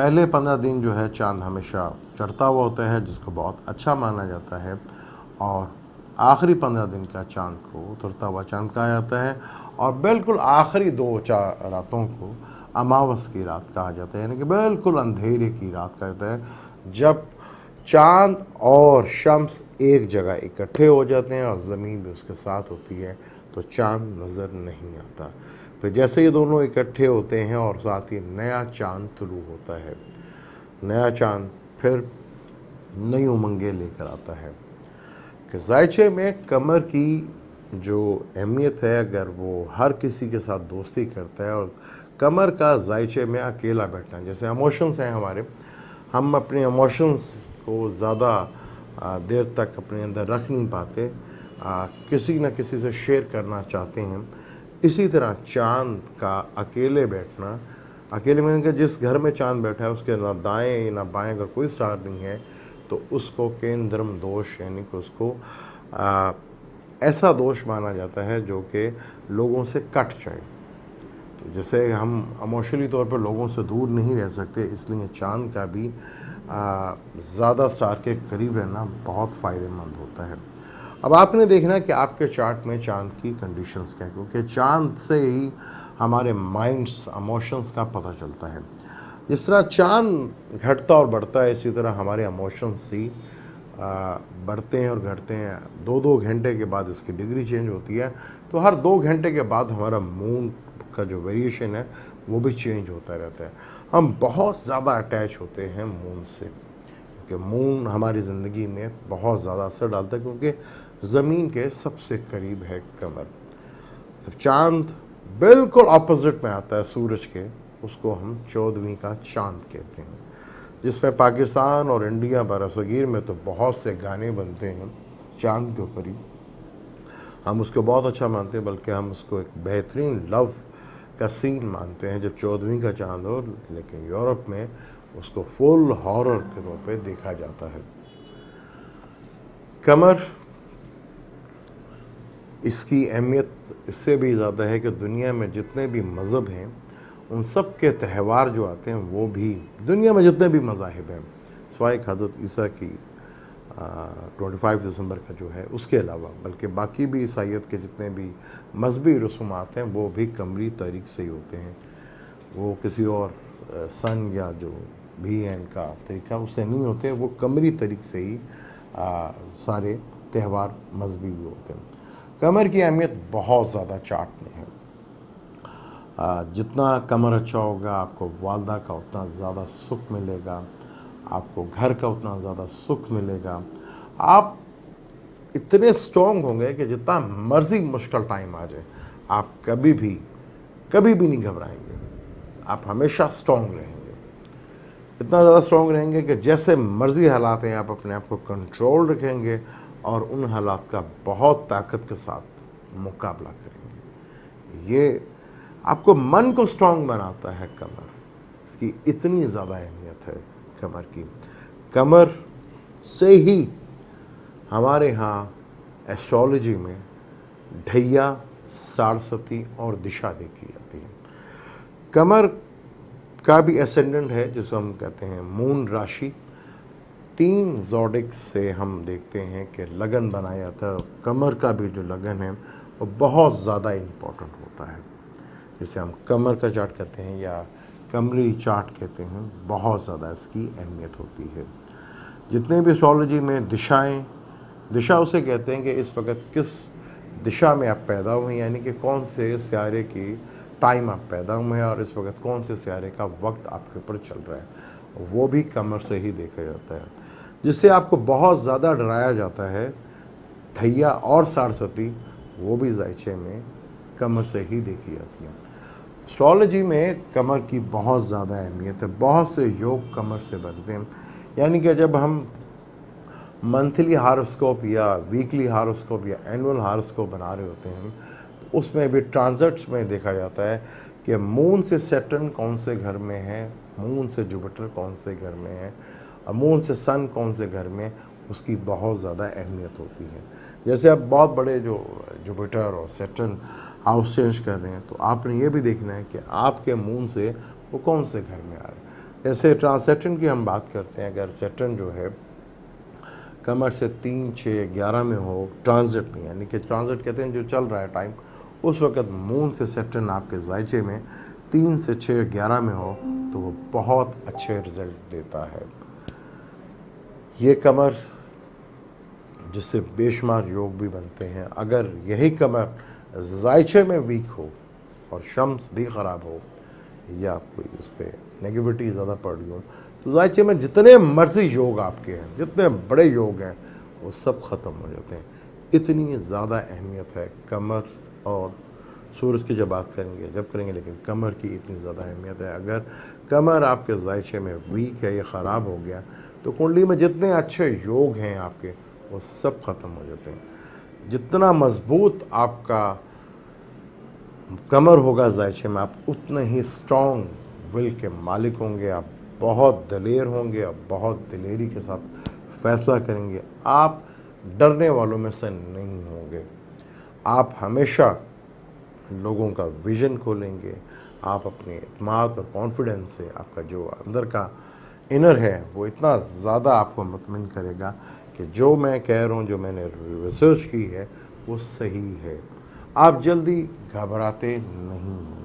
پہلے 15 دن جو ہے چاند ہمیشہ چڑھتا ہوا ہوتا ہے، جس کو بہت اچھا مانا جاتا ہے، اور آخری 15 دن کا چاند کو اترتا ہوا چاند کہا جاتا ہے، اور بالکل آخری 2-4 راتوں کو اماوس کی رات کہا جاتا ہے، یعنی کہ بالکل اندھیرے کی رات کہا جاتا ہے، جب چاند اور شمس ایک جگہ اکٹھے ہو جاتے ہیں اور زمین بھی اس کے ساتھ ہوتی ہے، تو چاند نظر نہیں آتا۔ پھر جیسے یہ دونوں اکٹھے ہوتے ہیں اور ساتھ ہی نیا چاند طلوع ہوتا ہے، نیا چاند پھر نئی امنگیں لے کر آتا ہے۔ کہ ذائچے میں قمر کی جو اہمیت ہے، اگر وہ ہر کسی کے ساتھ دوستی کرتا ہے، اور قمر کا ذائچے میں اکیلا بیٹھنا ہے، جیسے ایموشنز ہیں ہمارے، ہم اپنے ایموشنز کو زیادہ دیر تک اپنے اندر رکھ نہیں پاتے، کسی نہ کسی سے شیئر کرنا چاہتے ہیں، اسی طرح چاند کا اکیلے بیٹھنا، اکیلے میں کہ جس گھر میں چاند بیٹھا ہے اس کے نہ دائیں نہ بائیں اگر کوئی سٹار نہیں ہے، تو اس کو کیندرم دوش، یعنی کہ اس کو ایسا دوش مانا جاتا ہے جو کہ لوگوں سے کٹ جائے۔ تو جیسے ہم ایموشنلی طور پر لوگوں سے دور نہیں رہ سکتے، اس لیے چاند کا بھی زیادہ سٹار کے قریب رہنا بہت فائدہ مند ہوتا ہے۔ اب آپ نے دیکھنا کہ آپ کے چارٹ میں چاند کی کنڈیشنز کیا ہیں، کیونکہ چاند سے ہی ہمارے مائنڈس، ایموشنز کا پتہ چلتا ہے۔ جس طرح چاند گھٹتا اور بڑھتا ہے، اسی طرح ہمارے ایموشنز ہی بڑھتے ہیں اور گھٹتے ہیں۔ 2 گھنٹے کے بعد اس کی ڈگری چینج ہوتی ہے، تو ہر 2 گھنٹے کے بعد ہمارا مون کا جو ویریشن ہے وہ بھی چینج ہوتا رہتا ہے۔ ہم بہت زیادہ اٹیچ ہوتے ہیں مون سے، کہ مون ہماری زندگی میں بہت زیادہ اثر ڈالتا ہے، کیونکہ زمین کے سب سے قریب ہے قمر۔ جب چاند بالکل اپوزٹ میں آتا ہے سورج کے، اس کو ہم 14ویں کا چاند کہتے ہیں، جس میں پاکستان اور انڈیا برصغیر میں تو بہت سے گانے بنتے ہیں چاند کے اوپر ہی۔ ہم اس کو بہت اچھا مانتے ہیں، بلکہ ہم اس کو ایک بہترین لو کا سین مانتے ہیں جب 14ویں کا چاند ہو، لیکن یورپ میں اس کو فل ہارر کے طور پہ دیکھا جاتا ہے۔ قمر، اس کی اہمیت اس سے بھی زیادہ ہے کہ دنیا میں جتنے بھی مذہب ہیں ان سب کے تہوار جو آتے ہیں وہ بھی، دنیا میں جتنے بھی مذاہب ہیں سوائے حضرت عیسیٰ کی 25 دسمبر کا جو ہے اس کے علاوہ، بلکہ باقی بھی عیسائیت کے جتنے بھی مذہبی رسومات ہیں وہ بھی قمری تاریخ سے ہی ہوتے ہیں، وہ کسی اور سن یا جو بھی ہے ان کا طریقہ اس سے نہیں ہوتے، وہ قمری تاریخ سے ہی سارے تہوار مذہبی بھی ہوتے ہیں۔ قمر کی اہمیت بہت زیادہ چارٹ میں ہے۔ جتنا قمر اچھا ہوگا، آپ کو والدہ کا اتنا زیادہ سکھ ملے گا، آپ کو گھر کا اتنا زیادہ سکھ ملے گا، آپ اتنے سٹرونگ ہوں گے کہ جتنا مرضی مشکل ٹائم آ جائے آپ کبھی بھی نہیں گھبرائیں گے، آپ ہمیشہ سٹرونگ رہیں گے، اتنا زیادہ سٹرونگ رہیں گے کہ جیسے مرضی حالات ہیں آپ اپنے آپ کو کنٹرول رکھیں گے اور ان حالات کا بہت طاقت کے ساتھ مقابلہ کریں گے۔ یہ آپ کو من کو سٹرونگ بناتا ہے قمر، اس کی اتنی زیادہ اہمیت ہے قمر کی۔ قمر سے ہی ہمارے ہاں ایسٹرالوجی میں ڈھیا، سارسوتی اور دشا دیکھی جاتی ہے۔ قمر کا بھی اسینڈنٹ ہے جس کو ہم کہتے ہیں مون راشی، 3 زوڈک سے ہم دیکھتے ہیں کہ لگن بنایا جاتا ہے، قمر کا بھی جو لگن ہے وہ بہت زیادہ امپورٹنٹ ہوتا ہے، جسے ہم قمر کا چارٹ کہتے ہیں یا قمری چارٹ کہتے ہیں، بہت زیادہ اس کی اہمیت ہوتی ہے۔ جتنے بھی ایسٹرالوجی میں دشائیں، دشا اسے کہتے ہیں کہ اس وقت کس دشا میں آپ پیدا ہوئے ہیں، یعنی کہ کون سے سیارے کی ٹائم آپ پیدا ہوئے ہیں اور اس وقت کون سے سیارے کا وقت آپ کے اوپر چل رہا ہے، وہ بھی قمر سے ہی دیکھا جاتا ہے۔ جس سے آپ کو بہت زیادہ ڈرایا جاتا ہے ڈھیا اور سارسوتی، وہ بھی ذائچے میں قمر سے ہی دیکھی جاتی ہے۔ ایسٹرالوجی میں قمر کی بہت زیادہ اہمیت ہے، بہت سے یوگ قمر سے بنتے ہیں، یعنی کہ جب ہم منتھلی ہاروسکوپ یا ویکلی ہاروسکوپ یا اینول ہاروسکوپ بنا رہے ہوتے ہیں تو اس میں بھی ٹرانزٹس میں دیکھا جاتا ہے کہ مون سے سیٹرن کون سے گھر میں ہے، مون سے جوپیٹر کون سے گھر میں ہے، اور مون سے سن کون سے گھر میں، اس کی بہت زیادہ اہمیت ہوتی ہے۔ جیسے اب بہت بڑے جو جوپیٹر اور سیٹرن ہاؤس چینج کر رہے ہیں، تو آپ نے یہ بھی دیکھنا ہے کہ آپ کے مون سے وہ کون سے گھر میں آ رہے ہیں۔ جیسے ٹرانسیٹن کی ہم بات کرتے ہیں، اگر سیٹن جو ہے کمر سے 3 6 11 میں ہو ٹرانزٹ میں، یعنی کہ ٹرانزٹ کہتے ہیں جو چل رہا ہے ٹائم، اس وقت مون سے سیٹرن آپ کے ذائچے میں 3 سے 6 11 میں ہو تو وہ بہت اچھے رزلٹ دیتا ہے۔ یہ کمر جس سے بے شمار یوگ بھی بنتے ہیں، اگر یہی کمر ذائچے میں ویک ہو اور شمس بھی خراب ہو یا کوئی اس پہ نیگیوٹی زیادہ پڑ رہی ہو تو ذائچے میں جتنے مرضی یوگ آپ کے ہیں، جتنے بڑے یوگ ہیں، وہ سب ختم ہو جاتے ہیں۔ اتنی زیادہ اہمیت ہے کمر، اور سورج کی جب بات کریں گے لیکن کمر کی اتنی زیادہ اہمیت ہے۔ اگر کمر آپ کے ذائچے میں ویک ہے یا خراب ہو گیا تو کنڈلی میں جتنے اچھے یوگ ہیں آپ کے وہ سب ختم ہو جاتے ہیں۔ جتنا مضبوط آپ کا کمر ہوگا ذائچے میں، آپ اتنے ہی اسٹرانگ ول کے مالک ہوں گے، آپ بہت دلیر ہوں گے، آپ بہت دلیری کے ساتھ فیصلہ کریں گے، آپ ڈرنے والوں میں سے نہیں ہوں گے۔ آپ ہمیشہ لوگوں کا ویژن کھولیں گے، آپ اپنے اعتماد اور کانفیڈنس سے آپ کا جو اندر کا انر ہے وہ اتنا زیادہ آپ کو مطمئن کرے گا کہ جو میں کہہ رہا ہوں، جو میں نے ریسرچ کی ہے وہ صحیح ہے۔ آپ جلدی گھبراتے نہیں ہیں۔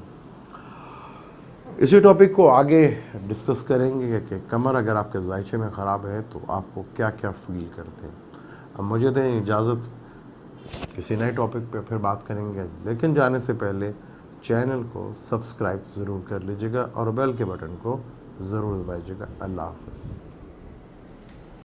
اسی ٹاپک کو آگے ڈسکس کریں گے کہ کمر اگر آپ کے ذائچے میں خراب ہے تو آپ کو کیا کیا فیل کرتے ہیں۔ اب مجھے دیں اجازت، کسی نئے ٹاپک پہ پھر بات کریں گے، لیکن جانے سے پہلے چینل کو سبسکرائب ضرور کر لیجیے گا اور بیل کے بٹن کو ضرور دبائیے گا۔ اللہ حافظ۔